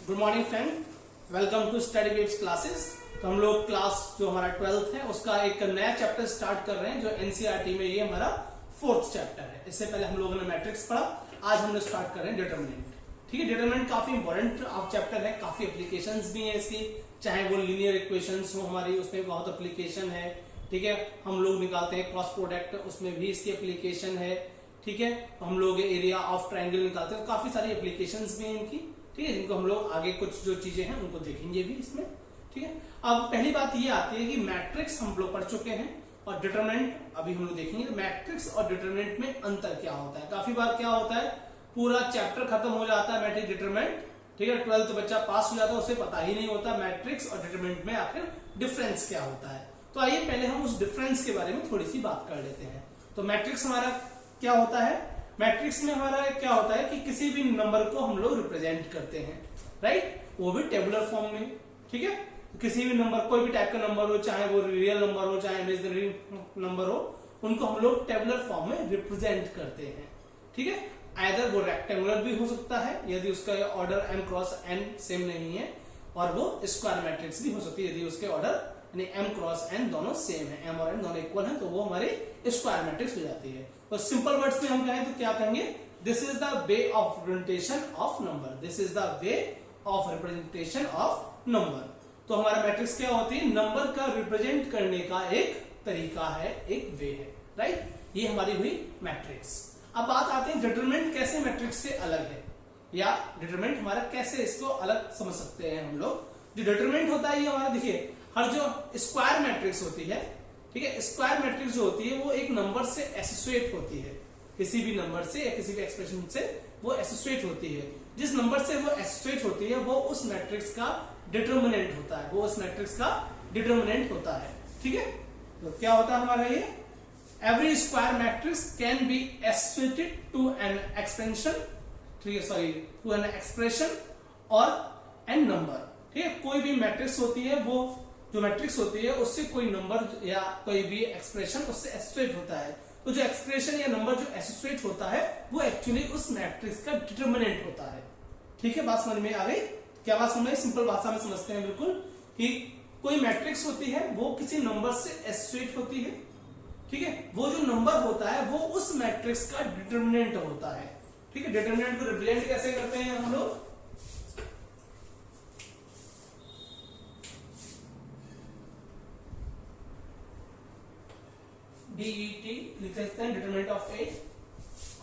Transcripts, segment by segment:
Good morning friend, welcome to study waves classes. तो हम लोग क्लास जो हमारा 12th है उसका एक नया चैप्टर स्टार्ट कर रहे हैं जो एनसीईआरटी में ये हमारा 4th चैप्टर है। इससे पहले हम लोगों ने मैट्रिक्स पढ़ा, आज हम लोग स्टार्ट कर रहे हैं डिटरमिनेंट। ठीक है, डिटरमिनेंट काफी इंपॉर्टेंट चैप्टर है, काफी एप्लीकेशंस भी है इसकी, चाहे वो लीनियर इक्वेशंस हो हमारी उसमें बहुत एप्लीकेशन है। ठीक है, हम लोग निकालते हैं क्रॉस प्रोडक्ट, उसमें भी इसकी एप्लीकेशन है। ठीक है, हम लोग एरिया ऑफ ट्रायंगल निकालते हैं, काफी सारी एप्लीकेशंस भी हैं इनकी। ठीक है, जिनको हम लोग आगे कुछ जो चीजें हैं उनको देखेंगे भी इसमें। ठीक है, अब पहली बात ये आती है कि मैट्रिक्स हम लोग पढ़ चुके हैं और डिटरमिनेंट अभी हम लोग देखेंगे। मैट्रिक्स और डिटरमिनेंट में अंतर क्या होता है। काफी बार क्या होता है, पूरा चैप्टर खत्म हो जाता है मैट्रिक्स डिटरमिनेंट, ठीक है, 12th बच्चा पास हो जाता है, उसे पता ही नहीं होता मैट्रिक्स और डिटरमिनेंट में आखिर डिफरेंस क्या होता है। तो आइए पहले हम उस डिफरेंस के बारे में थोड़ी सी बात कर लेते हैं। तो मैट्रिक्स हमारा क्या होता है, मैट्रिक्स में हमारा क्या होता है कि किसी भी नंबर को हम लोग रिप्रेजेंट करते हैं, राइट, वो भी टेबुलर फॉर्म में। ठीक है, किसी भी नंबर, कोई भी टाइप का नंबर हो, चाहे वो रियल नंबर हो चाहे इमेजिनरी नंबर हो, उनको हम लोग टेबुलर फॉर्म में रिप्रेजेंट करते हैं। ठीक है, आइदर वो रेक्टेंगुलर भी हो सकता है यदि उसका order m cross n same नहीं है, और वो स्क्वायर मैट्रिक्स भी हो सकती है यदि उसके ऑर्डर यानी m क्रॉस n दोनों सेम है, m और n दोनों इक्वल हैं, तो वो हमारी स्क्वायर मैट्रिक्स हो जाती है। तो सिंपल वर्ड्स में हम कहें तो क्या कहेंगे, this is the way of representation of number, this is the way of representation of number. तो हमारा मैट्रिक्स क्या होती है, नंबर का रिप्रेजेंट करने का एक तरीका है, एक वे है, राइट। ये हमारी हुई मैट्रिक्स। अब बात आते हैं डिटरमिनेंट कैसे मैट्रिक्स से अलग है, या डिटरमिनेंट हमारा कैसे इसको अलग समझ सकते हैं हम लोग। जो डिटरमिनेंट होता है ये हमारा, देखिए, हर जो स्क्वायर मैट्रिक्स होती है, ठीक है, स्क्वायर मैट्रिक्स जो होती है वो एक नंबर से एसोसिएट होती है, किसी भी नंबर से या किसी भी एक्सप्रेशन से वो एसोसिएट होती है। जिस नंबर से वो एसोसिएट होती है वो उस मैट्रिक्स का डिटरमिनेंट होता है, वो उस मैट्रिक्स का डिटरमिनेंट होता है। ठीक है, तो क्या होता है हमारा ये, every square matrix can be associated to an expansion, ठीक है, sorry, to an expression or an number। ठीक है, कोई भी मैट्रिक्स होती है, वो जो मैट्रिक्स होती है उससे कोई नंबर या कोई भी एक्सप्रेशन उससे एसोसिएट होता है। तो जो एक्सप्रेशन या नंबर जो एसोसिएट होता है वो एक्चुअली उस मैट्रिक्स का डिटरमिनेंट होता है। ठीक है, बात समझ में आ गई। क्या बात समझ, सिंपल भाषा में समझते हैं बिल्कुल, कि कोई मैट्रिक्स होती है वो किसी नंबर से एसोसिएट होती है। ठीक है, वो जो नंबर होता है वो उस मैट्रिक्स का डिटरमिनेंट होता है। ठीक है, डिटरमिनेंट को रिप्रेजेंट कैसे करते हैं हम लोग, DET लिख सकते हैं, डिटरमिनेंट ऑफ ए।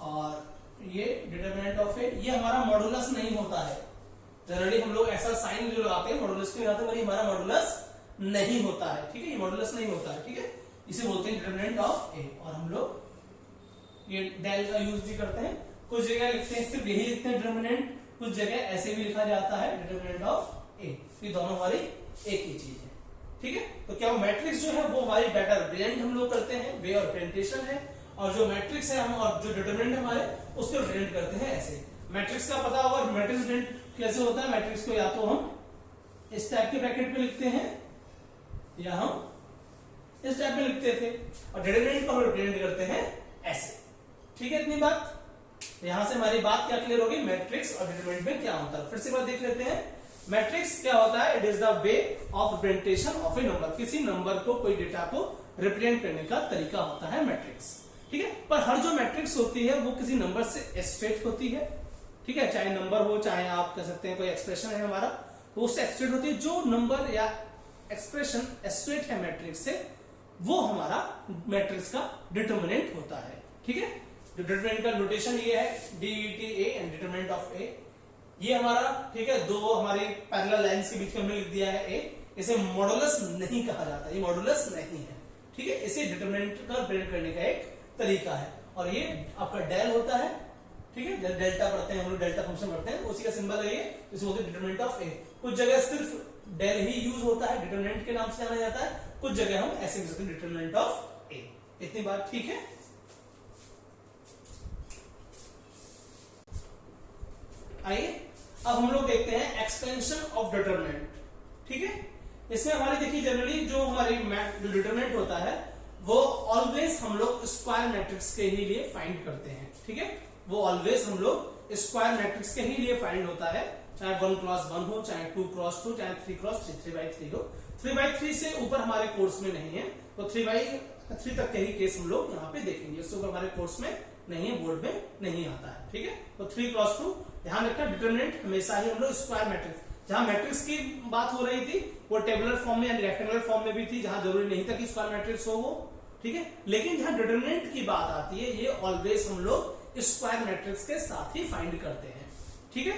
और ये डिटरमिनेंट ऑफ ए, ये हमारा मॉडुलस नहीं होता है। जनरली हम लोग ऐसा साइन जो लगाते हैं मॉडुलस के लगाते हैं, हमारा मॉडुलस नहीं होता है। ठीक है, ये मॉडुलस नहीं होता है। ठीक है, इसे बोलते हैं डिटरमिनेंट ऑफ ए। और हम लोग ये डेल का यूज भी करते हैं, कुछ जगह लिखते हैं सिर्फ यही लिखते हैं डिटरमिनेंट, कुछ जगह ऐसे भी लिखा जाता है डिटरमिनेंट ऑफ ए। ये दोनों हमारी एक ही चीज है। ठीक है, तो क्या वो मैट्रिक्स जो है वो हमारी डाटा रिप्रेजेंट हम लोग करते हैं, वे और रिप्रेजेंटेशन है, और जो मैट्रिक्स है हम और जो डिटरमिनेंट हमारे उसको रिप्रेजेंट करते हैं ऐसे। मैट्रिक्स का पता होगा मैट्रिक्स रिप्रेजेंट कैसे होता है, मैट्रिक्स को या तो हम इस टाइप के ब्रैकेट पे लिखते हैं या हम इस टाइप में लिखते थे, और डिटरमिनेंट को हम रिप्रेजेंट करते हैं ऐसे। ठीक है, इतनी बात, यहां से हमारी बात क्या क्लियर होगी, मैट्रिक्स और डिटरमिनेंट में क्या होता है। फिर से बात देख लेते हैं, मैट्रिक्स क्या होता है, it is the way of representation of A number, किसी नंबर को, कोई डेटा को रिप्रेजेंट करने का तरीका होता है मैट्रिक्स। ठीक है, पर हर जो मैट्रिक्स होती है वो किसी नंबर से एसोसिएट होती है। ठीक है, चाहे नंबर हो चाहे आप कह सकते हैं कोई एक्सप्रेशन है हमारा, तो उससे एसोसिएट होती है। जो नंबर या एक्सप्रेशन एसोसिएट है मैट्रिक्स से, वो हमारा मैट्रिक्स का डिटरमिनेंट होता है। ठीक है, डिटरमिनेंट का नोटेशन ये है DET A and determinant of A, ये हमारा। ठीक है, दो हमारी पैरेलल लाइंस के बीच में हमने लिख दिया है ए। इसे मॉडुलस नहीं कहा जाता, ये मॉडुलस नहीं है। ठीक है, इसे डिटरमिनेंट का रिप्रेजेंट करने का एक तरीका है, और ये आपका डेल होता है। ठीक है, जब डेल्टा पढ़ते हैं हम लोग, डेल्टा फंक्शन पढ़ते हैं, उसी का सिंबल है ये, इसे बोलते हैं डिटरमिनेंट ऑफ ए। कुछ जगह सिर्फ डेल ही यूज होता है, डिटरमिनेंट के नाम से जाना जाता है, कुछ जगह हम ऐसे लिख सकते हैं डिटरमिनेंट ऑफ ए। इतनी बात ठीक है। आइए अब हम लोग देखते हैं एक्सपेंशन ऑफ डिटरमिनेंट। ठीक है, इसमें हमारी देखिए जनरली जो हमारी जो डिटरमिनेंट होता है वो ऑलवेज हम लोग स्क्वायर मैट्रिक्स के ही लिए फाइंड करते हैं। ठीक है, वो ऑलवेज हम लोग स्क्वायर मैट्रिक्स के ही लिए फाइंड होता है। चाहे 1x1 हो, चाहे 2x2, चाहे 3x3, 3x3 हो। 3x3 से ऊपर हमारे कोर्स में नहीं है, तो 3x3 तक के ही केस हम लोग यहाँ पे देखेंगे, उससे ऊपर हमारे कोर्स में नहीं है, बोर्ड में नहीं आता है। ठीक है, तो 3x2 ध्यान रखना, डिटरमिनेंट हमेशा ही हम लोग स्क्वायर मैट्रिक्स, जहां मैट्रिक्स की बात हो रही थी वो टेबुलर फॉर्म में या रेक्टेंगुलर फॉर्म में भी थी, जहां जरूरी नहीं था कि स्क्वायर मैट्रिक्स हो वो। ठीक है, लेकिन जहां डिटरमिनेंट की बात आती है ये ऑलवेज हम लोग स्क्वायर मैट्रिक्स के साथ ही फाइंड करते हैं। ठीक है,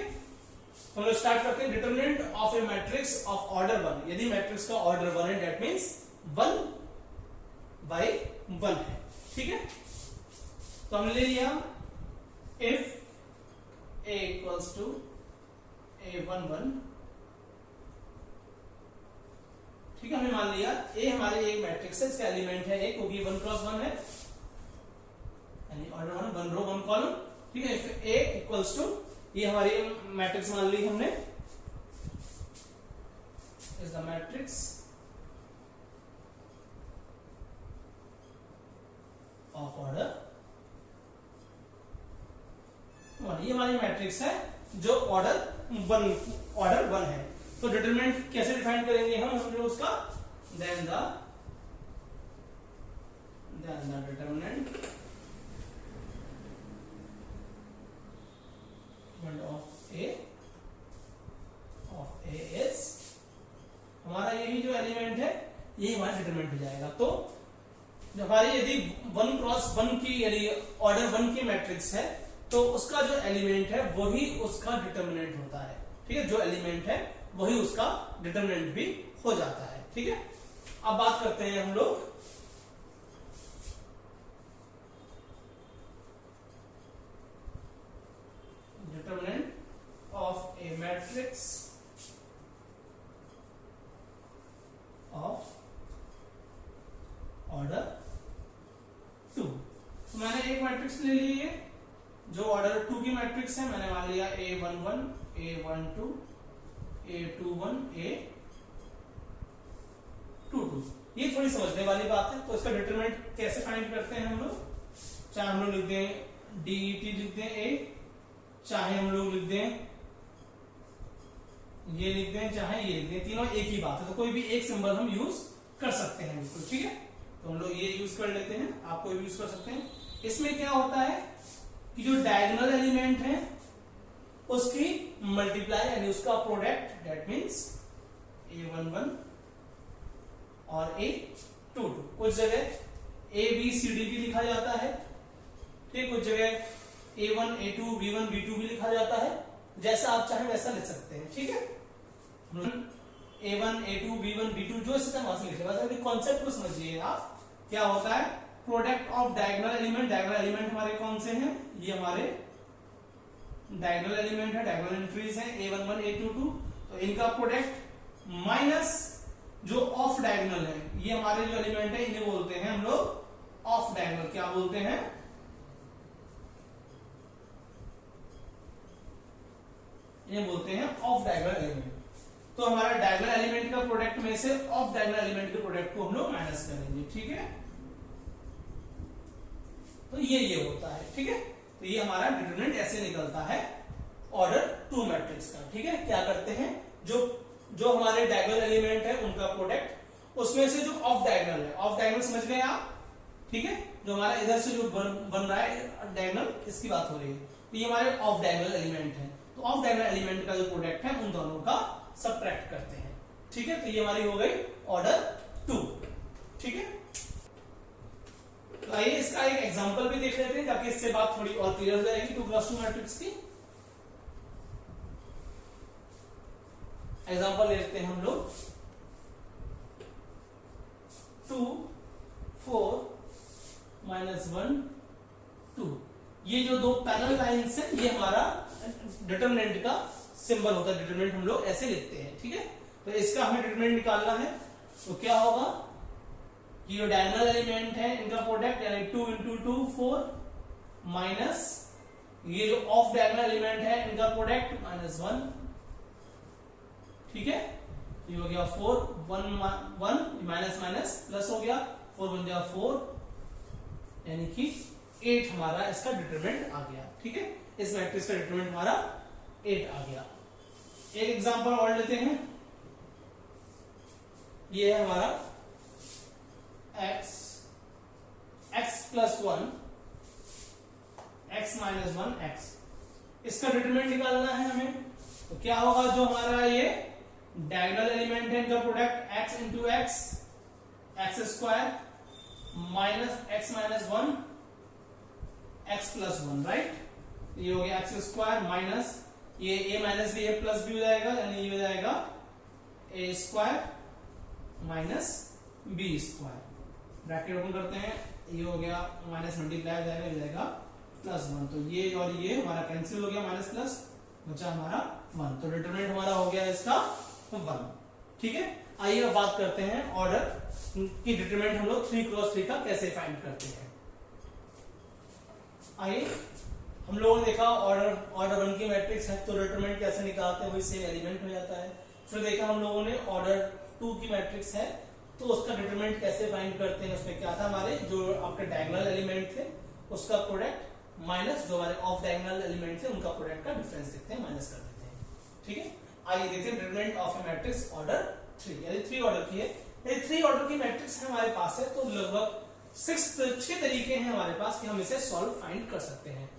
हम लोग स्टार्ट करते हैं। Determinant of A matrix of order 1, यदि मैट्रिक्स का ऑर्डर 1 है, दैट मींस 1/1 है। ठीक है, तो हमने ले लिया if a equals to a11। ठीक है, हमने मान लिया a हमारे एक मैट्रिक्स है, इसका एलिमेंट है a, क्योंकि 1x1 है, यानी ऑर्डर 1, 1 रो 1 कॉलम। ठीक है, इफ a इक्वल्स टू, ये हमारी मैट्रिक्स मान ली हमने, is the matrix of order 1, ये हमारी मैट्रिक्स है जो ऑर्डर 1 है। तो डिटरमिनेंट कैसे डिफाइन करेंगे हम लोग उसका, then the determinant of A is, हमारा यही जो एलिमेंट है ये हमारा डिटरमिनेंट हो जाएगा। तो हमारी यदि 1x1 की यानी ऑर्डर 1 की मैट्रिक्स है, तो उसका जो एलिमेंट है वही उसका डिटरमिनेंट होता है। ठीक है, जो एलिमेंट है वही उसका डिटरमिनेंट भी हो जाता है। ठीक है, अब बात करते हैं हम लोग determinant of A matrix of order 2। तो मैंने एक मैट्रिक्स ले ली है जो ऑर्डर 2 की मैट्रिक्स है, मैंने मान लिया a11, a12, a21, a22। ये थोड़ी समझने वाली बात है। तो इसका डिटरमिनेंट कैसे फाइंड करते हैं हम लोग, चाहे हम लोग लिख दें DET लिख दें a, चाहे हम लोग लिख दें ये लिख दें, चाहे ये लिख दें, तीनों एक ही बात है। तो कोई भी एक सिंबल हम यूज कर सकते हैं बिल्कुल। ठीक है, तो हम लोग ये यूज कर लेते हैं, आप कोई भी यूज कर सकते हैं। इसमें क्या होता है कि जो डायगोनल एलिमेंट है उसकी मल्टीप्लाई यानी उसका प्रोडक्ट, दैट मींस a11 और a22। कुछ जगह ABCD भी लिखा जाता है, ठीक, कुछ जगह A1 A2 B1 B2 भी लिखा जाता है, जैसा आप चाहें वैसा लिख सकते हैं। ठीक है, A1 A2 B1 B2 जो सिस्टम वहां से लिखे, कॉन्सेप्ट को समझिए आप। क्या होता है, product of diagonal element, diagonal element हमारे कौन से हैं, ये हमारे डायगोनल एलिमेंट है, डायगोनल एंट्रीज हैं A11 A22, तो इनका प्रोडक्ट माइनस जो ऑफ डायगोनल है, ये हमारे जो एलिमेंट है इन्हें बोलते हैं हम लोग ऑफ डायगोनल। क्या बोलते हैं, इन्हें बोलते हैं ऑफ डायगोनल एलिमेंट। तो हमारा डायगोनल एलिमेंट का प्रोडक्ट में से ऑफ डायगोनल एलिमेंट के प्रोडक्ट को हम लोग माइनस करेंगे। ठीक है, तो ये होता है। ठीक है, तो ये हमारा डिटरमिनेंट ऐसे निकलता है ऑर्डर 2 मैट्रिक्स का। ठीक है, क्या करते हैं, जो हमारे डायगोनल एलिमेंट है उनका प्रोडक्ट, उसमें से जो ऑफ डायगोनल है, ऑफ डायगोनल समझ गए आप। ठीक है, जो हमारा इधर से जो बन रहा है डायगोनल, इसकी बात हो रही है, तो ये हमारे ऑफ डायगोनल एलिमेंट है। तो ऑफ डायगोनल एलिमेंट का जो प्रोडक्ट है उन दोनों का सबट्रैक्ट करते हैं। ठीक है, तो ये हमारी हो गई ऑर्डर 2। ठीक है, तो आइए इसका एक एग्जांपल भी देख लेते हैं ताकि इससे बात थोड़ी और क्लियर हो जाएगी 2x2 मैट्रिक्स की। एग्जांपल लेते हैं हम लोग 2 4 -1 2। ये जो दो पैरेलल लाइंस हैं ये हमारा डिटरमिनेंट का सिंबल होता है, डिटरमिनेंट हम लोग ऐसे लिखते हैं। ठीक है, तो इसका हमें डिटरमिनेंट निकालना है, तो क्या होगा कि जो डायगोनल एलिमेंट है इनका प्रोडक्ट यानी 2 × 2 4 माइनस ये जो ऑफ डायगोनल एलिमेंट है इनका प्रोडक्ट -1। ठीक है, ये हो गया 4 1 1 माइनस माइनस प्लस हो गया, 4 बन गया 4, यानी कि 8 हमारा इसका डिटरमिनेंट आ गया। ठीक है, इस मैट्रिक्स का डिटरमिनेंट हमारा 8 आ गया। एक एग्जांपल और लेते हैं। ये है हमारा x plus 1 x minus 1 x, इसका डिटरमिनेंट निकालना है हमें। तो क्या होगा, जो हमारा ये डायगोनल एलिमेंट है इनका product x into x square minus x minus 1 x plus 1, right. ये हो गया एक्स स्क्वायर माइनस ये a minus B A plus B हो जाएगा, यानी ये हो जाएगा a square minus B square, bracket open करते हैं, ये हो गया माइनस मल्टीप्लाई हो जाएगा प्लस 1। तो ये और ये हमारा कैंसिल हो गया, माइनस प्लस बचा हमारा 1। तो डिटरमिनेंट हमारा हो गया इसका 1। ठीक है, आइए अब बात करते हैं ऑर्डर की डिटरमिनेंट हम लोग 3 क्रॉस 3 का कैसे फाइंड करते हैं। आइए, हम लोगों ने देखा ऑर्डर 1 की मैट्रिक्स है तो डिटरमिनेंट कैसे निकालते हैं, वही सेम एलिमेंट हो जाता है। फिर देखा हम लोगों ने ऑर्डर 2 की मैट्रिक्स है तो उसका डिटरमिनेंट कैसे फाइंड करते हैं। उसमें क्या था, हमारे जो आपके डायगोनल एलिमेंट थे उसका प्रोडक्ट माइनस जो हमारे ऑफ डायगोनल एलिमेंट थे उनका प्रोडक्ट का डिफरेंस देखते हैं, माइनस कर देते हैं। ठीक है, आइए देखते हैं determinant of A matrix order 3, यानी 3 ऑर्डर की है। यदि 3 ऑर्डर की मैट्रिक्स है हमारे पास है तो लगभग 6 तरीके हैं हमारे पास कि हम इसे सॉल्व फाइंड कर सकते हैं।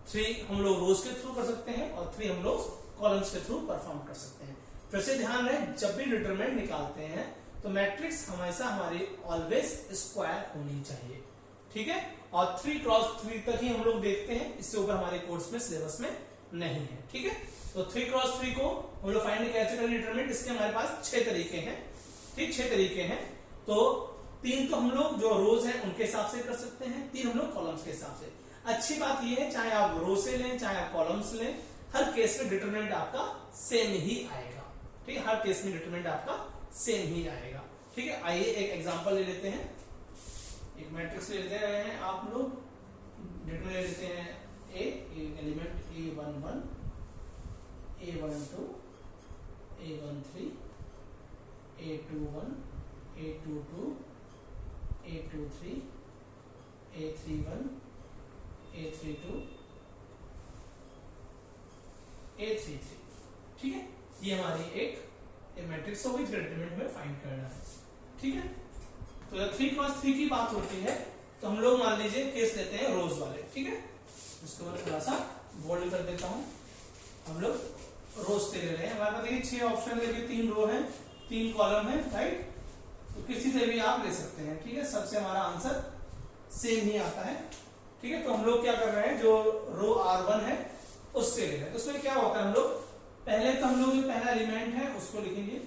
3 हम लोग रोज के थ्रू कर सकते हैं और 3 हम लोग कॉलम्स के थ्रू परफॉर्म कर सकते हैं। फिर से ध्यान रहे, जब भी डिटरमिनेंट निकालते हैं तो मैट्रिक्स हमेशा हमारी ऑलवेज स्क्वायर होनी चाहिए। ठीक है, और 3 क्रॉस 3 तक ही हम लोग देखते हैं, इससे ऊपर हमारे कोर्स में सिलेबस में नहीं है। ठीक है, तो 3 क्रॉस 3 को हम लोग फाइंड कैसे करें डिटरमिनेंट, इसके हमारे पास 6 तरीके हैं। ठीक, 6 तरीके हैं। तो 3 तो हम लोग जो रोज हैं उनके हिसाब से कर सकते हैं, 3 हम लोग कॉलम्स के हिसाब से। अच्छी बात यह है, चाहे आप रो से लें चाहे आप कॉलम्स लें, हर केस में डिटरमिनेंट आपका सेम ही आएगा। ठीक है, हर केस में डिटरमिनेंट आपका सेम ही आएगा। ठीक है, आइए एक एग्जांपल ले लेते हैं, एक मैट्रिक्स ले लेते हैं। आप लोग डिटरमिनेंट ले लेते हैं element A11 A12 A13 A21 A22 A23 A31 A32 A33। ठीक है, ये हमारी एक मैट्रिक्स होगी जिसका डिटरमिनेंट हमें फाइंड करना है। ठीक है, तो जब 3 क्रॉस 3 की बात होती है तो हम लोग मान लीजिए केस लेते हैं रोज वाले। ठीक है, इसको मैं थोड़ा सा बोल्ड कर देता हूं। हम लोग रोज से ले रहे हैं, हमारे पास देखिए 6 ऑप्शन देखिए, 3 रो है 3 कॉलम है, राइट। तो किसी से भी आप ले सकते हैं। ठीक है, सबसे हमारा आंसर सेम ही आता है। ठीक है, तो हम लोग क्या कर रहे हैं, जो रो R1 है उससे ले रहे हैं। तो उसमें क्या होता है, हम लोग पहले तो हम लोग जो पहला एलिमेंट है उसको लिखेंगे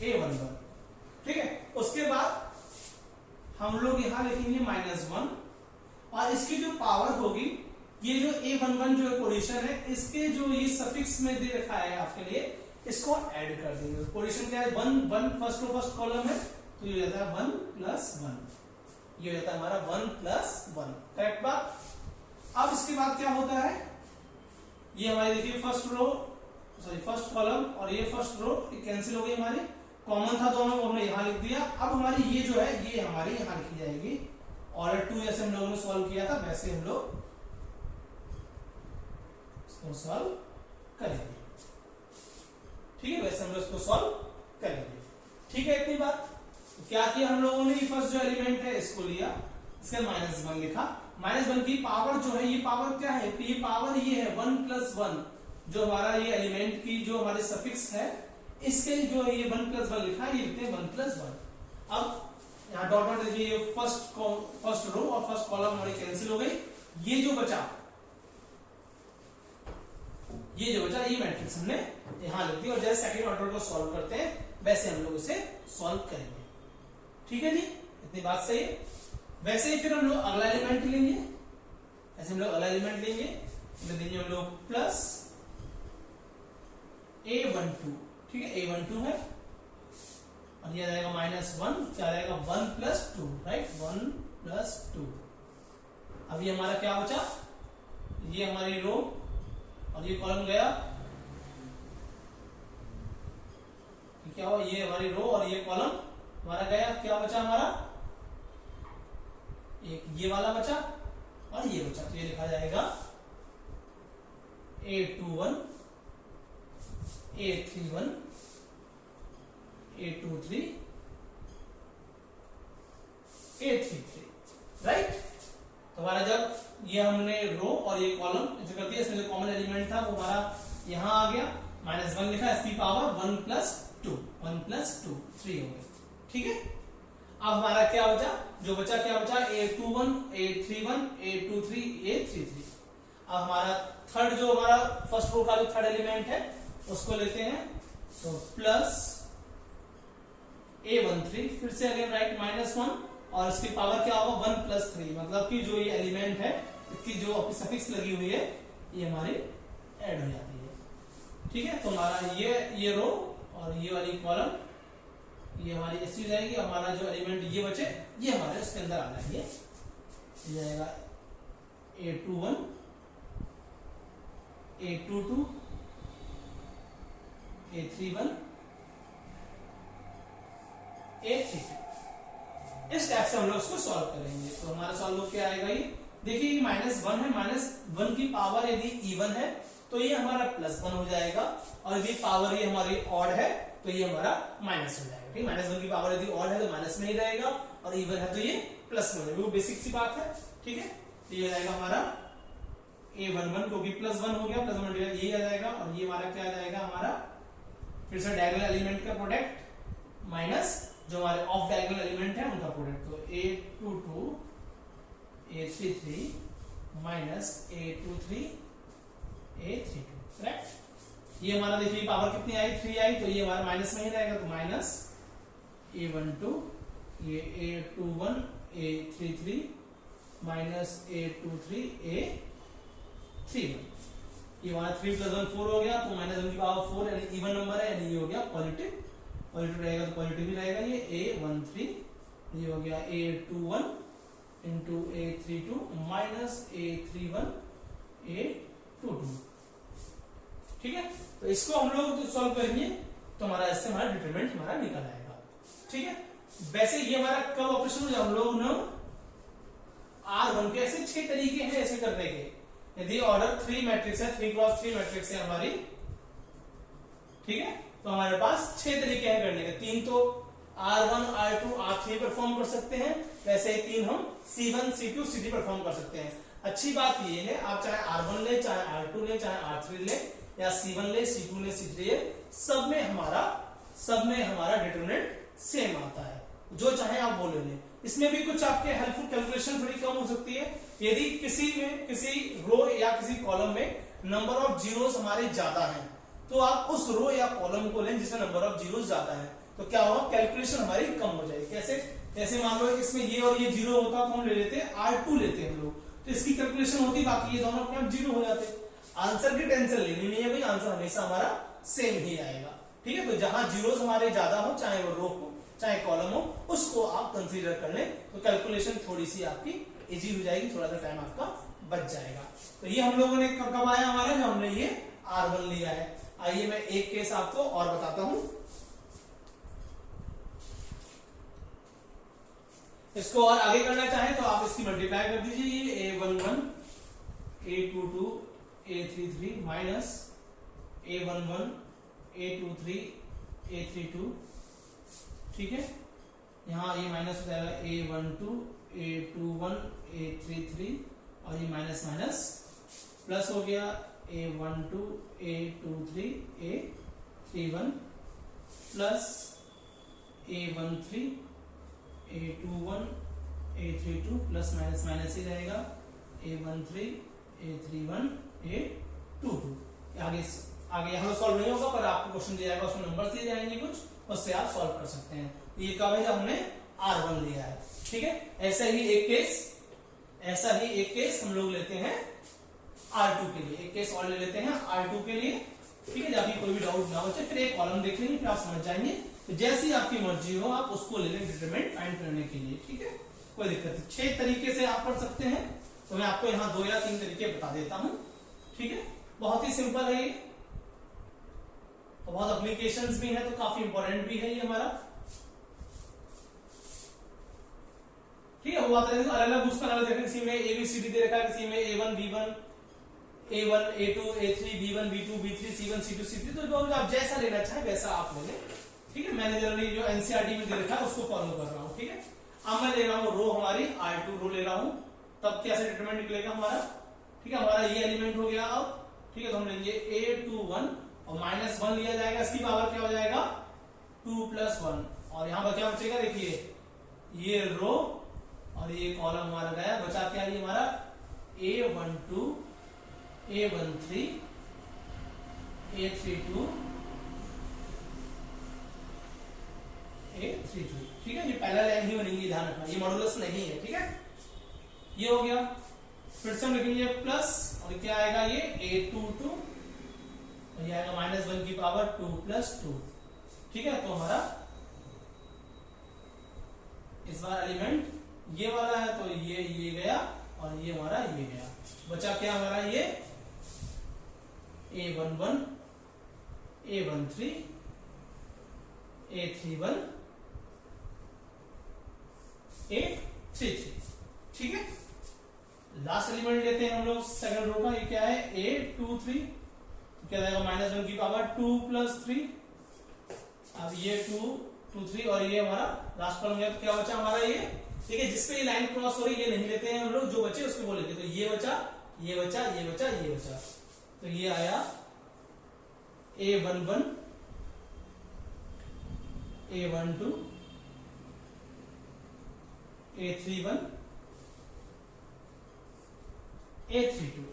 A11। ठीक है, उसके बाद हम लोग यहां लिखेंगे -1 और इसकी जो पावर होगी, ये जो A11 जो पोजीशन है इसके जो ये सफिक्स में दे रखा है आपके लिए, इसको ऐड कर देंगे। पोजीशन क्या है, 1 फर्स्ट रो फर्स्ट कॉलम है तो ये हो जाता है 1 प्लस 1, ये हो जाता है हमारा 1 प्लस 1। करेक्ट बात। अब इसके बाद क्या होता है, ये हमारी देखिए फर्स्ट कॉलम और ये फर्स्ट रो कैंसिल हो गई, हमारी कॉमन था दोनों, हमने यहां लिख दिया। अब हमारी ये जो है ये हमारी यहां लिखी जाएगी। ऑर्डर 2 जैसे हम लोगों ने सॉल्व किया था वैसे हम लोग इसको सॉल्व करेंगे। ठीक है, वैसे हम लोग इसको सॉल्व करेंगे। ठीक है, इतनी बात। तो क्या किया हम लोगों ने, फर्स्ट जो एलिमेंट है इसको लिया, इसका -1 लिखा। -1 की पावर जो है, ये पावर क्या है, ये पावर ये है 1 प्लस 1, जो हमारा ये एलिमेंट की जो हमारे सफिक्स है इसके जो ये 1 प्लस 1 लिखा है, ये लिखते हैं 1 प्लस 1। अब यहाँ डॉट डॉट देखिए, ये फर्स्ट रो और फर्स्ट कॉलम हमारी कैंसिल हो गई। ये जो बचा ये मैट्रिक्स हमने यहां लिख दी, और जैसे सेकंड ऑर्डर को सॉल्व करते हैं वैसे हम लोग इसे सॉल्व करेंगे। ठीक है जी, इतनी बात सही है। वैसे ही फिर हम लोग अगला एलिमेंट लेंगे, ऐसे हम लोग अगला एलिमेंट लेंगे, देंगे हम लोग प्लस A12। ठीक है, A12 है और ये जाएगा -1, क्या जाएगा 1 प्लस 2, राइट, 1 प्लस 2। अब ये हमारा क्या बचा, ये हमारी रो और ये कॉलम गया, क्या हुआ, ये हमारी रो और ये कॉलम हमारा गया। क्या बचा हमारा, एक ये वाला बचा और ये बचा। तो ये लिखा जाएगा A21 A31 A23 A33, right. तो हमारा जब ये हमने रो और ये कॉलम कर दिया, इसमें जो कॉमन एलिमेंट था वो हमारा यहां आ गया, -1 लिखा, इसकी पावर 1 + 2 3 हो गई, ठीक है। अब हमारा क्या बचा, जो बचा क्या बचा, A21 A31 A23 A33। अब हमारा थर्ड, जो हमारा फर्स्ट रो का जो थर्ड एलिमेंट है उसको लेते हैं, तो प्लस A13, फिर से अगेन राइट -1 और इसकी पावर क्या होगा 1 + 3, मतलब कि जो ये एलिमेंट है इसकी जो सफिक्स लगी हुई है ये हमारी ऐड हो जाती है, ठीक है। तो हमारा ये रो और ये वाली कॉलम ये हमारी ऐसी हो जाएगी। हमारा जो एलिमेंट ये बचे ये हमारे उसके अंदर आ जाएंगे, ये जाएगा A21 A22 A31 A32। इस टाइप से हम लोग उसको सॉल्व करेंगे। तो हमारा सॉल्व क्या आएगा, ये देखिए ये -1 है, -1 की पावर यदि इवन है तो ये हमारा +1 हो जाएगा, और यदि पावर ये हमारी ऑड है तो ये हमारा माइनस हो जाएगा, ठीक। -1 की पावर यदि ऑड है तो माइनस में ही रहेगा, और इवन है तो ये प्लस में रहेगा, वो बेसिक सी बात है, ठीक है। तो ये रहेगा हमारा A11, क्योंकि +1 हो गया, +1 यही आ जाएगा, और ये हमारा क्या आ जाएगा, हमारा फिर से डायगोनल एलिमेंट का प्रोडक्ट माइनस जो हमारे ऑफ डायगोनल एलिमेंट है उनका प्रोडक्ट, तो A22 A33 minus A23 A32, correct. ये हमारा देखिए पावर कितनी आई, 3 आई, तो ये हमारा माइनस में ही रहेगा, तो माइनस A12 ये A21 A33 minus A23 A31। ये हमारा 3 + 1 4 हो गया, तो -1 की पावर 4 यानी इवन नंबर है, यानी ये हो गया पॉजिटिव रहेगा, तो पॉजिटिव ही रहेगा। ये A13 ये हो गया A21 into A32 minus A31 A22, ठीक है। तो इसको हम लोग जो सॉल्व करेंगे तो हमारा इससे हमारा डिटरमिनेंट हमारा निकल आएगा, ठीक है। वैसे ये हमारा कब ऑपरेशन हो, हम लोग ना R1 के ऐसे 6 तरीके हैं ऐसे करने के। यदि ऑर्डर 3 मैट्रिक्स है, 3 × 3 मैट्रिक्स है हमारी, ठीक है, तो हमारे पास 6 तरीके हैं करने के। 3 तो R1 R2 R3 परफॉर्म कर सकते हैं, वैसे ही 3 हम C1 C2 C3 परफॉर्म कर सकते हैं। अच्छी बात ये है, आप चाहे R1 ले, चाहे R2 ले, चाहे R3 ले, या C1 ले, C2 ले, C3 ले, सब में हमारा डिटरमिनेंट सेम आता है, जो चाहे आप वो ले लें। इसमें भी कुछ आपके हेल्पफुल कैलकुलेशन थोड़ी कम हो सकती है। यदि किसी रो या किसी कॉलम में नंबर ऑफ जीरोस हमारे ज्यादा हैं, तो आप उस रो या कॉलम को लें जिसमें नंबर ऑफ जीरोस ज्यादा है, तो क्या होगा, कैलकुलेशन हमारी कम हो जाएगी। कैसे, जैसे मान लो इसमें ये और ये 0 होता तो हम ले लेते R2 लेते हैं हम लोग, तो इसकी कैलकुलेशन होती, बाकी ये दोनों अपने आप 0 हो जाते। आंसर की टेंशन लेनी नहीं है भाई, आंसर हमेशा हमारा सेम ही आएगा, ठीक है। तो जहां जीरोस हमारे ज्यादा हो, चाहे वो रो हो चाहे कॉलम हो, उसको आप कंसीडर कर लें, तो कैलकुलेशन थोड़ी सी आपकी इजी हो जाएगी, थोड़ा सा टाइम आपका बच जाएगा। तो ये हम लोगों ने कब आया हमारा, जब हमने ये R1 लिया है। आइए मैं एक केस आपको और बताता हूं। इसको और आगे करना चाहे तो आप इसकी मल्टीप्लाई कर दीजिए, ये A11 A22 A33 minus A11 A23 A32, ठीक है। यहाँ ये माइनस हो जाएगा A12 A21 A33, और ये माइनस माइनस प्लस हो गया A12 A23 A31 plus A13 A21 A32 plus minus minus ही रहेगा A13 A31 A22। आगे यहाँ सॉल्व नहीं होगा, पर आपको क्वेश्चन दिया जाएगा, उसमें नंबर दिए जाएंगे कुछ, उससे आप सॉल्व कर सकते हैं। ये कब है, जब हमने R1 लिया है, ठीक है। ऐसा ही एक केस हम लोग लेते हैं R2 के लिए, एक केस और ले लेते हैं R2 के लिए, ठीक है। जब भी कोई भी डाउट ना हो, फिर एक कॉलम देख लेंगे, फिर आप समझ जाएंगे। तो जैसी आपकी मर्जी हो आप उसको ले लें डिटरमिनेंट फाइंड करने के लिए, ठीक है, कोई दिक्कत नहीं। 6 तरीके से आप पढ़ सकते हैं, तो मैं आपको यहाँ 2 या 3 तरीके बता देता हूं, ठीक है। बहुत ही सिंपल है ये, बहुत एप्लीकेशंस भी है, तो काफी इंपॉर्टेंट भी है ये हमारा, ठीक है। वो बात अलग अलग उसका अलग देखा, किसी में ABCD दे रखा है, किसी में A1 B1 A1 A2 A3 B1 B2 B3 C1 C2 C3, तो जो आप जैसा लेना चाहे वैसा आप ले लें, ठीक है। मैंने जनरली जो एनसीईआरटी में दे रखा है उसको फॉलो कर रहा हूं, ठीक है। अब मैं ले रहा हूं रो हमारी R2 रो ले रहा हूं, तब कैसे डिटरमिनेंट निकलेगा हमारा, ठीक है। हमारा ये एलिमेंट हो गया अब, ठीक है। तो हम लेंगे A21 और -1 लिया जाएगा, इसकी पावर क्या हो जाएगा 2 + 1, और यहां पर क्या बचेगा देखिए, ये रो और ये कॉलम हमारा गया, बचा क्या ये हमारा A12 A13 A32 A32, ठीक है। ये पहला लाइन ही बनेगी, ध्यान रखना ये मॉडुलस नहीं है, ठीक है। ये हो गया, फिर से हम लिखेंगे प्लस, और क्या आएगा ये A22 और ये आएगा -1 की पावर 2 + 2, ठीक है। तो हमारा इस बार एलिमेंट ये वाला है, तो ये गया और ये हमारा ये गया, बचा क्या हमारा ये A11 A13 A31 A33, ठीक है। लास्ट एलिमेंट लेते हैं हम लोग सेकंड रो का, ये क्या है A23, क्या जाएगा -1 की पावर 2 + 3, अब ये 2 2 3 और ये हमारा लास्ट कॉलम है, तो क्या बचा हमारा ये, ठीक है। जिसपे ये लाइन क्रॉस हो रही है ये नहीं लेते हैं हम लोग, जो बचे उसको वो लेते हैं, तो ये बचा ये बचा ये बचा ये बचा, तो ये आया A11 A12 A31 A32,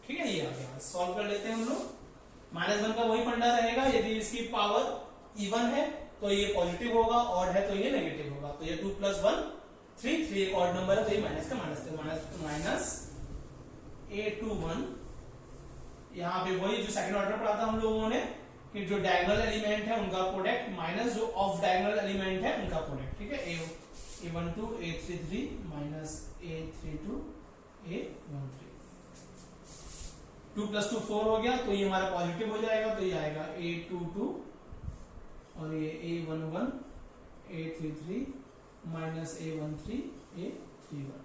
ठीक है। ये आ गया, सॉल्व कर लेते हैं हम लोग। -1 का वही फंडा रहेगा, यदि इसकी पावर इवन है तो ये पॉजिटिव होगा, ऑड है तो ये नेगेटिव होगा, तो ये 2 + 1 3 3 एक ऑड नंबर है, तो ये माइनस का माइनस A21, यहाँ पे वही जो सेकंड ऑर्डर पढ़ा था हम लोगों ने कि जो डायगोनल एलिमेंट है उनका प्रोडक्ट माइनस जो ऑफ डायगोनल एलिमेंट है उनका प्रोडक्ट, ठीक है। A12 A33 A32 A13, 2 + 2 4 हो गया, तो ये हमारा पॉजिटिव हो जाएगा, तो ये आएगा A22 और ये A11 A33 -A13 A31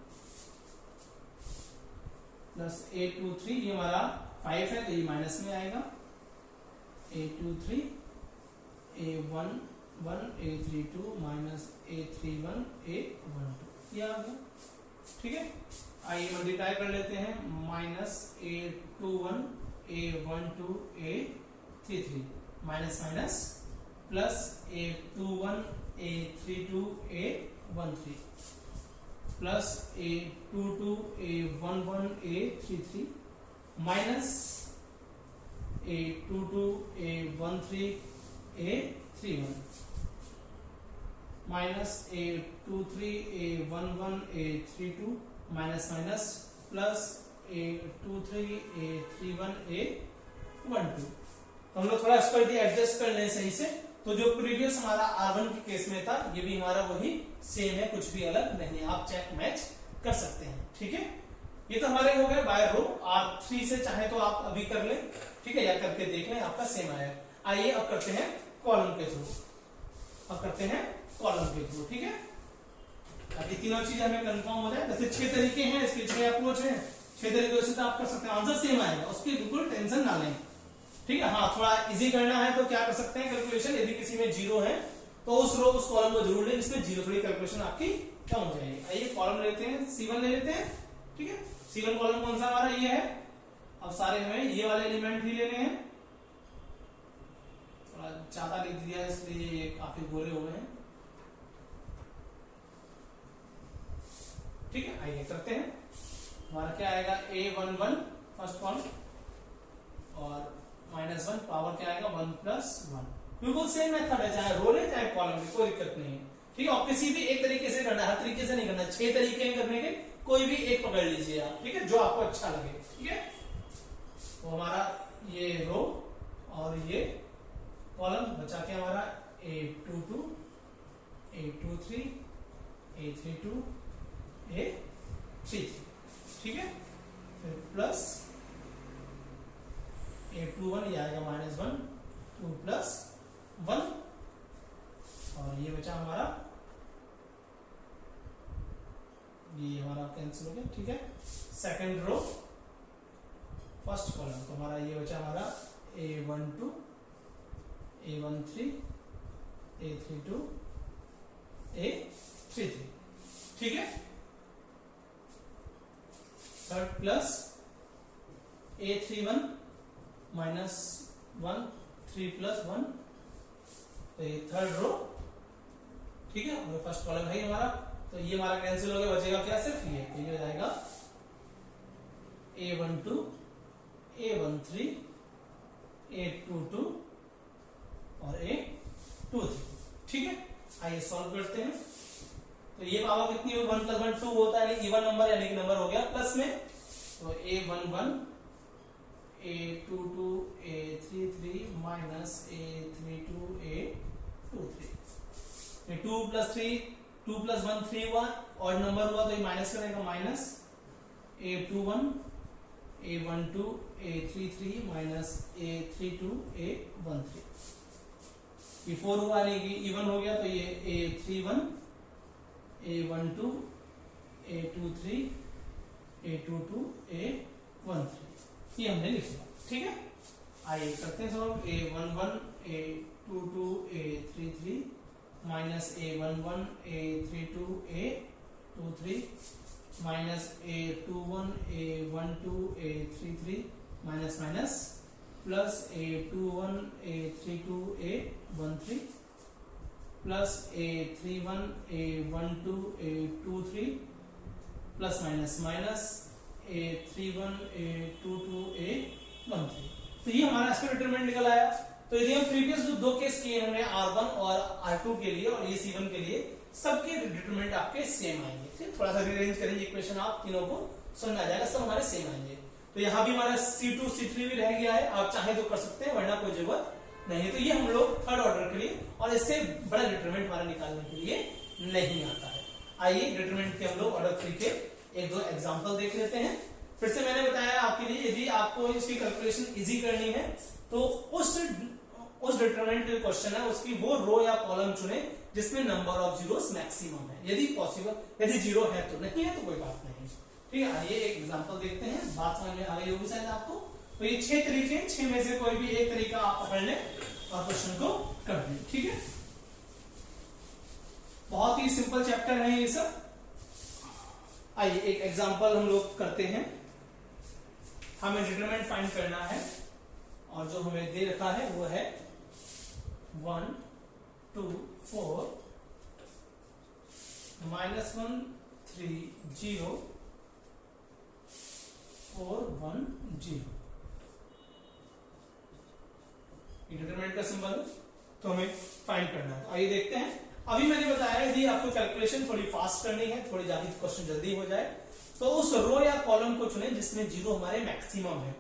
plus A23, ये हमारा 5 है तो ये माइनस में आएगा, A23 A11 A32 A31 A12, ये आ गया, ठीक है। आइए मल्टीप्लाई कर लेते हैं, -A21 A12 A33 minus minus plus A21 A32 A13 plus A22 A11 A33 minus A22 A13 A31 minus A23 A11 A32 minus minus plus A23 A31 A12। तो हम लोग थोड़ा इसको यदि एडजस्ट कर लें सही से, तो जो प्रीवियस हमारा R1 के केस में था ये भी हमारा वही सेम है, कुछ भी अलग नहीं है, आप चेक मैच कर सकते हैं, ठीक है। ये तो हमारे हो गए बाय रो। R3 से चाहे तो आप अभी कर लें, ठीक है, या करके देख लें, आपका सेम आया। आइए अब करते हैं कॉलम के थ्रू, ठीक है। ताकि तीनों चीजें हमें कंफर्म हो जाए। जैसे 6 तरीके हैं इसके, 6 अप्रोच हैं, 6 तरीकों से तो आप कर सकते हैं, आंसर सेम आएगा, उसकी बिल्कुल टेंशन ना लें, ठीक है। हाँ, थोड़ा इजी करना है तो क्या कर सकते हैं कैलकुलेशन, यदि किसी में 0 है तो उस रो उस कॉलम को जरूर लें जिसमें 0, थोड़ी कैलकुलेशन आपकी कम हो जाएगी। आइए कॉलम लेते हैं, C1 ले लेते हैं, ठीक है। C1 कॉलम कौन सा हमारा ये है, अब सारे हमें ये वाले एलिमेंट ही लेने हैं, थोड़ा ज्यादा लिख दिया इसलिए ये काफी गोरे हो गए हैं, ठीक है। आइए करते हैं, हमारा क्या आएगा A11 फर्स्ट कॉलम और -1 पावर क्या आएगा 1 + 1, बिल्कुल सेम मेथड है, चाहे रो ले चाहे कॉलम ले, कोई दिक्कत नहीं है, ठीक है। और किसी भी एक तरीके से करना है, हर तरीके से नहीं करना, 6 तरीके हैं करने के, कोई भी एक पकड़ लीजिए आप, ठीक है, जो आपको अच्छा लगे, ठीक है। तो हमारा ये रो और ये कॉलम बचा के हमारा A22 A23 A32 A33, ठीक है। फिर प्लस A21 ये आएगा -1 2 + 1 और ये बचा हमारा, ये हमारा कैंसिल हो गया, ठीक है। सेकंड रो फर्स्ट कॉलम, तो हमारा ये बचा हमारा A12 A13 A32 A33, ठीक है। Third plus A31 minus 1 3 plus 1, तो ये थर्ड रो, ठीक है। और फर्स्ट कॉलम है हमारा, तो ये हमारा कैंसिल हो गया, बचेगा क्या, सिर्फ ये, तो ये हो जाएगा A12 A13 A22 और A23, ठीक है। आइए सॉल्व करते हैं। तो ये पावर कितनी हुई, 1 + 1 2 होता है, इवन नंबर यानी कि नंबर हो गया प्लस में, तो A11 A22 A33 minus A32 A23, 2 + 3 2 + 1 3 हुआ, और नंबर हुआ तो ये माइनस करेगा, minus A21 A12 A33 minus A32 A13, ये 4 हुआ यानी कि इवन हो गया, तो ये A31 A12 A23 A22 A13, ये हमने लिख लिया, ठीक है। आइए करते हैं solve. A11 A22 A33 minus A11 A32 A23 minus A21 A12 A33 minus minus plus A21 A32 A13 plus A31 A12 A23 plus minus minus A31 A22 A13, तो ये हमारा इसका डिटरमिनेंट निकल आया। तो यदि हम प्रीवियस जो दो केस किए हमने R1 और R2 के लिए और ये C1 के लिए, सबके डिटरमिनेंट आपके सेम आएंगे, ठीक। थोड़ा सा रीअरेंज करेंगे इक्वेशन, आप तीनों को समझ आ जाएगा, सब हमारे सेम आएंगे। तो यहाँ भी हमारा C2 C3 भी रह गया है, आप चाहे तो कर सकते हैं, वरना कोई जरूरत नहीं है। तो ये हम लोग थर्ड ऑर्डर के लिए, और इससे बड़ा डिटरमिनेंट हमारा निकालने के लिए नहीं आता है। आइए डिटरमिनेंट के हम लोग ऑर्डर 3 के एक दो एग्जांपल देख लेते हैं। फिर से मैंने बताया आपके लिए, यदि आपको इसकी कैलकुलेशन इजी करनी है तो उस डिटरमिनेंट जो क्वेश्चन है उसकी वो रो या कॉलम चुने जिसमें नंबर ऑफ जीरोस मैक्सिमम है, यदि पॉसिबल, यदि जीरो है तो, नहीं है तो कोई बात नहीं, ठीक है। आइए एक एग्जांपल देखते हैं, बात समझ में आ गई होगी शायद आपको। तो ये 6 तरीके हैं, 6 में से कोई भी एक तरीका आप पकड़ लें और क्वेश्चन को कर दें, ठीक है। बहुत ही सिंपल चैप्टर है ये सब। आइए एक एग्जांपल हम लोग करते हैं। हमें डिटरमिनेंट फाइंड करना है और जो हमें दे रखा है वो है 1 2 4 -1 3 0 4 1 0, डिटरमिनेंट का सिंबल, तो हमें फाइंड करना है। आइए देखते हैं। अभी मैंने बताया यदि आपको कैलकुलेशन थोड़ी फास्ट करनी है, थोड़ी ज्यादा क्वेश्चन जल्दी हो जाए, तो उस रो या कॉलम को चुने जिसमें जीरो हमारे मैक्सिमम है।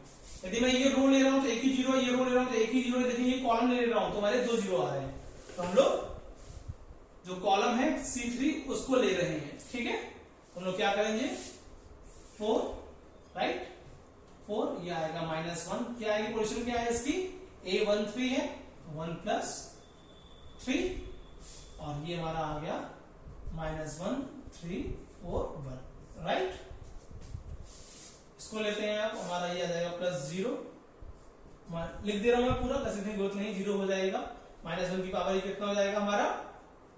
यदि मैं ये रो ले रहा हूं तो एक ही जीरो, ये रो ले रहा हूं तो एक ही जीरो, लेकिन ये कॉलम ले रहा हूं तो हमारे 2 जीरो आ रहे हैं, तो हम लोग जो कॉलम है C3 उसको ले रहे हैं, ठीक है। हम लोग क्या करेंगे, 4, राइट, 4, ये आएगा -1, क्या आएगी पोजीशन, क्या है इसकी, A13 है, 1 + 3, और ये हमारा आ गया -1 3 4 1, राइट। इसको लेते हैं आप, हमारा ये आ जाएगा +0, लिख दे रहा हूं मैं पूरा, प्लस लिखने की जरूरत नहीं, 0 हो जाएगा। -1 की पावर ये कितना हो जाएगा हमारा,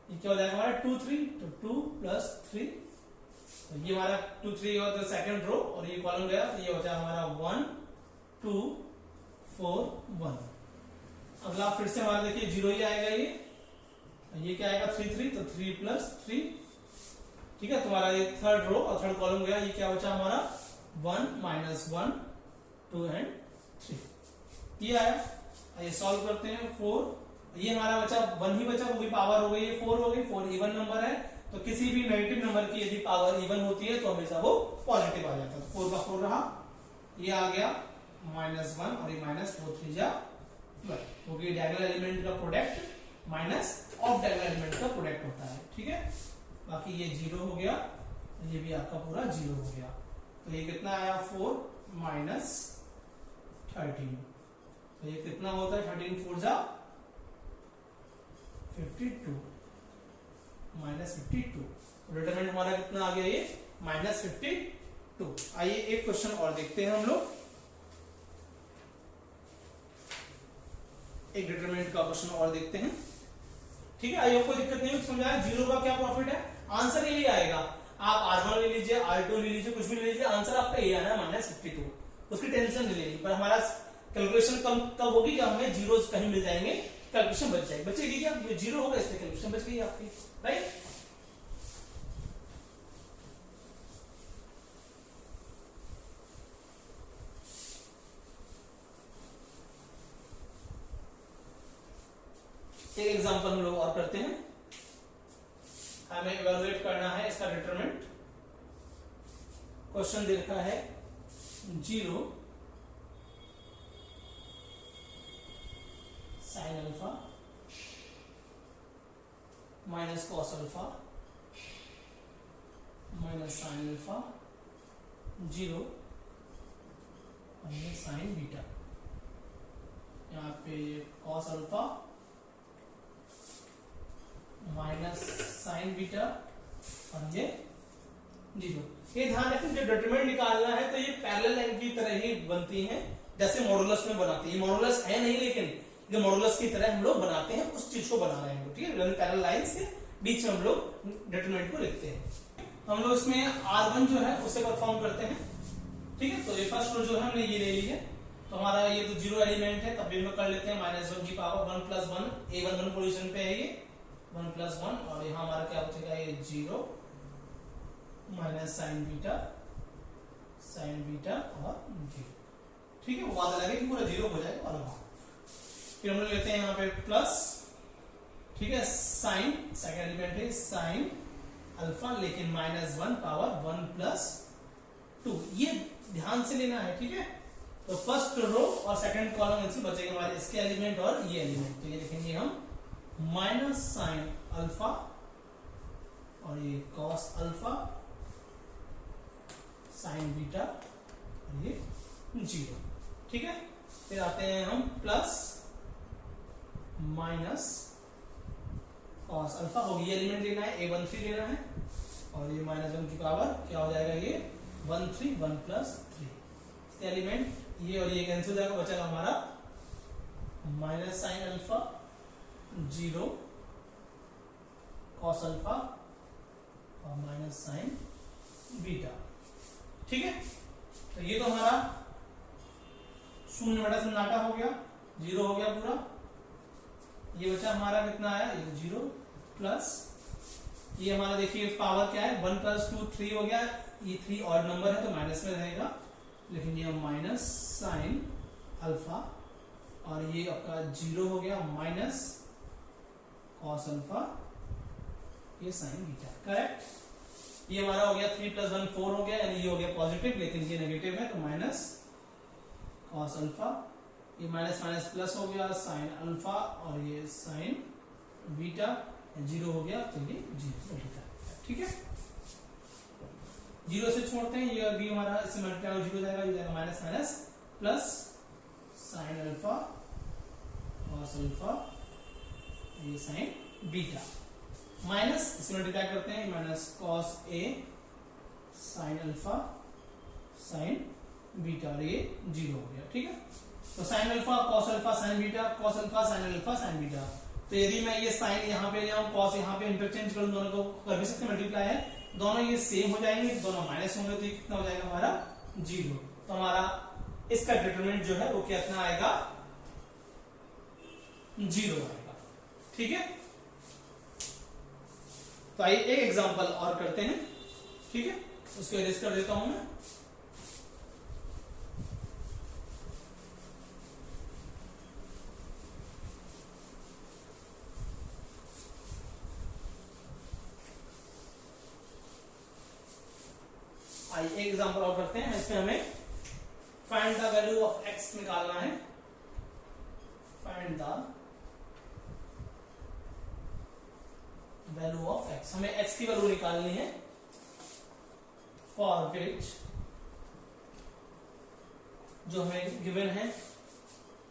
ये क्या हो जाएगा हमारा 2 3, तो 2 + 3, तो ये हमारा 2 3 और तो सेकंड रो, और ये कॉलम गया, तो ये हो जाएगा हमारा 1 2 4 1। अगला फिर से हमारा देखिए 0 ही आएगा, ये क्या आएगा 3 3, तो 3 + 3, ठीक है। तुम्हारा ये थर्ड रो और थर्ड कॉलम गया, ये क्या बचा हमारा 1 -1 2 और 3, ये आया। ये सॉल्व करते हैं। 4, ये हमारा बचा 1 ही बचा, वो भी पावर हो गई, 4 हो गई, 4 इवन नंबर है, तो किसी भी नेगेटिव नंबर की यदि पावर इवन होती है तो हमेशा वो पॉजिटिव आ जाता है। 4 का 4 रहा, ये आ गया -1 और ये -4 3 जा 12, क्योंकि डायगोनल एलिमेंट का product minus of diagonal element का प्रोडक्ट होता है, ठीक है। बाकी ये 0 हो गया, ये भी आपका पूरा 0 हो गया, तो ये कितना आया 4 - 13, तो ये कितना होता है 13 4 जा 52 -52, डिटरमिनेंट हमारा कितना आ गया, ये -52। आइए एक क्वेश्चन और देखते हैं हम लोग। एक डिटरमिनेंट का क्वेश्चन और देखते हैं। ठीक है, आई होप कोई दिक्कत नहीं हो, समझाया। जीरो का क्या प्रॉफिट है, आंसर यही आएगा। आप R1 ले लीजिए, R2 ले लीजिए, कुछ भी ले लीजिए, आंसर आपका ये आना है -52। उसकी टेंशन नहीं लेनी, पर हमारा कैलकुलेशन कब होगी जब हमें जीरोस कहीं मिल जाएंगे, कैलकुलेशन बच जाएगी। बचेगी क्या, ये जीरो होगा इसलिए कैलकुलेशन बच गई आपकी, राइट। एक एग्जांपल हम लोग और करते हैं। हमें इवैल्यूएट करना है इसका डिटरमिनेंट। क्वेश्चन दे रखा है 0 sin alpha minus cos alpha minus sin alpha 0 minus sin beta. यहाँ पे cos alpha minus sign beta और ये 0। ये ध्यान रखें, जब डिटरमिनेंट निकालना है तो ये पैरेलल लाइन की तरह ही बनती हैं जैसे मॉडुलस में बनाते हैं। ये मॉडुलस है नहीं, लेकिन ये मॉडुलस की तरह हम लोग बनाते हैं, उस चीज को बना रहे हैं, ठीक है। पैरेलल लाइंस के बीच में हम लोग डिटरमिनेंट को लिखते हैं। हम लोग इसमें R1 जो है उसे परफॉर्म करते हैं, ठीक है। तो ये फर्स्ट रो जो है हमने ये ले ली है, तो हमारा ये तो 0 एलिमेंट है, तब भी हम लोग कर लेते हैं -1 की पावर 1 + 1, A1 पोजीशन पे है ये 1 + 1, और यहाँ हमारा क्या बचेगा, ये 0 माइनस साइन बीटा और 0, ठीक है। वो बात अलग है कि पूरा 0 हो जाएगा और फिर हम लोग लेते हैं यहाँ पे प्लस, ठीक है, साइन, सेकंड एलिमेंट है साइन अल्फा, लेकिन -1 पावर 1 + 2, ये ध्यान से लेना है, ठीक है। तो फर्स्ट रो और सेकंड कॉलम इनसे बचेगा हमारे इसके एलिमेंट और ये एलिमेंट, तो ये लिखेंगे हम माइनस साइन अल्फा और ये कॉस अल्फा साइन बीटा और ये 0, ठीक है। फिर आते हैं हम प्लस माइनस कॉस अल्फा, होगी ये एलिमेंट लेना है, A13 लेना है, और ये -1 की पावर क्या हो जाएगा, ये 13 1 + 3, इसके एलिमेंट ये और ये कैंसिल हो जाएगा, बचेगा हमारा minus sine alpha 0 cos alpha और माइनस साइन बीटा, ठीक है। तो ये तो हमारा 0 बटा सन्नाटा हो गया, 0 हो गया पूरा। ये बचा हमारा कितना आया, ये 0 प्लस ये हमारा देखिए पावर क्या है, 1 + 2 3 हो गया, ये 3 ऑड नंबर है तो माइनस में रहेगा, लेकिन ये माइनस साइन अल्फा और ये आपका 0 हो गया माइनस कॉस अल्फा ये साइन बीटा, करेक्ट। ये हमारा हो गया 3 + 1 4 हो गया, यानी ये हो गया पॉजिटिव, लेकिन ये नेगेटिव है तो माइनस कॉस अल्फा, ये माइनस माइनस प्लस हो गया साइन अल्फा और ये साइन बीटा, 0 हो गया तो ये 0 बीटा, ठीक है। 0 से छोड़ते हैं, ये अभी हमारा इससे मल्टीप्लाई 0 जाएगा, ये जाएगा minus minus plus sine alpha cos alpha ये साइन बीटा, माइनस इसमें मल्टीप्लाई करते हैं, minus cos A sine alpha sign beta और ये 0 हो गया, ठीक है। तो sine alpha cos alpha sign beta, cos alpha sine alpha sign beta. तो यदि मैं ये साइन यहाँ पे ले आऊं, कॉस यहाँ पे इंटरचेंज करूं, दोनों को कर भी सकते मल्टीप्लाई है, दोनों ये सेम हो जाएंगे, दोनों माइनस होंगे, तो ये कितना हो जाएगा हमारा 0। तो हमारा इसका डिटरमिनेंट जो है वो कितना आएगा, 0 आएगा, ठीक है। तो आइए एक एग्जांपल और करते हैं, ठीक है, उसको इरेज कर देता हूं मैं। आइए एक एग्जांपल और करते हैं, इसमें हमें find the value of x निकालना है। Find the value of x, हमें x की वैल्यू निकालनी है, फॉर विच जो हमें गिवन है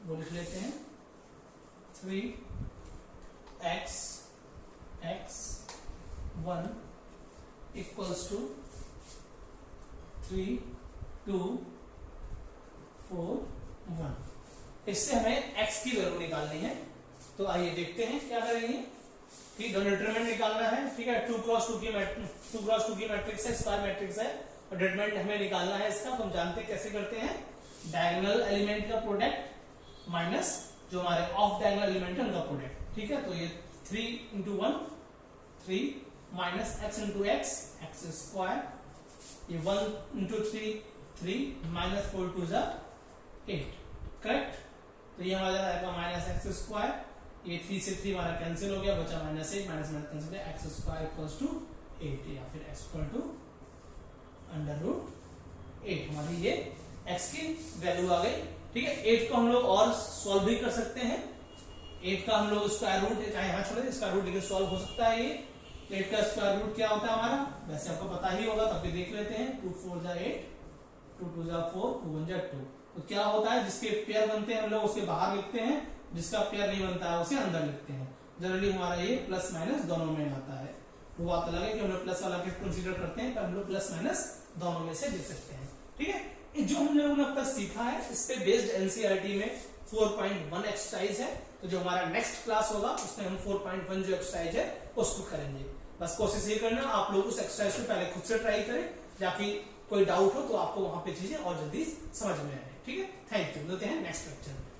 वो लिख लेते हैं 3x x1 इक्वल्स टू 3 2 4 1, इससे हमें x की वैल्यू निकालनी है। तो आइए देखते हैं क्या करेंगे। ठीक, डिटरमिनेंट निकालना है। ठीक है, 2x2 की मैट्रिक्स है, स्क्वायर मैट्रिक्स है और डिटरमिनेंट हमें निकालना है इसका। तो हम जानते हैं कैसे करते हैं, डायगोनल एलिमेंट का प्रोडक्ट माइनस जो हमारे ऑफ डायगोनल एलिमेंट है उनका प्रोडक्ट। ठीक है, तो ये 3 into 1 3 minus x into x x square, ये 1 into 3 3 माइनस 4 2 जा 8। करेक्ट, तो ये हमारा आएगा माइनस एक्स स्क्वायर, ये 3 से 3 हमारा कैंसिल हो गया, बचा माइनस 8 माइनस माइनस कैंसिल हो गया, एक्स स्क्वायर इक्वल्स टू 8 या फिर x इक्वल टू √8। हमारी ये x की वैल्यू आ गई। ठीक है, 8 को हम लोग और सॉल्व भी कर सकते हैं। 8 का हम लोग स्क्वायर रूट चाहे यहाँ छोड़े, स्क्वायर रूट लेकिन सॉल्व हो सकता है। ये 8 का स्क्वायर रूट क्या होता है हमारा, वैसे आपको पता ही होगा, तब भी देख लेते हैं। 2 4 जा 8, 2 2 जा 4, 2 1 जा 2। तो क्या होता है, जिसके पेयर बनते हैं हम लोग उसके बाहर लिखते हैं, जिसका पेयर नहीं बनता है उसे अंदर लिखते हैं। जनरली हमारा ये प्लस माइनस दोनों में आता है। वो बात अलग है कि हम लोग प्लस वाला केस कंसीडर करते हैं, पर हम लोग प्लस माइनस दोनों में से दे सकते हैं। ठीक है, जो हम लोगों ने अब तक सीखा है इस पे बेस्ड एनसीईआरटी में 4.1 एक्सरसाइज है। तो जो हमारा नेक्स्ट क्लास होगा उसमें हम 4.1 जो एक्सरसाइज है उसको करेंगे। बस कोशिश ये करना आप लोग उस एक्सरसाइज को पहले खुद से ट्राई करें, ताकि कोई डाउट हो तो आपको वहां पे चीजें और जल्दी समझ में आए। ठीक है, थैंक यू, मिलते हैं नेक्स्ट लेक्चर में।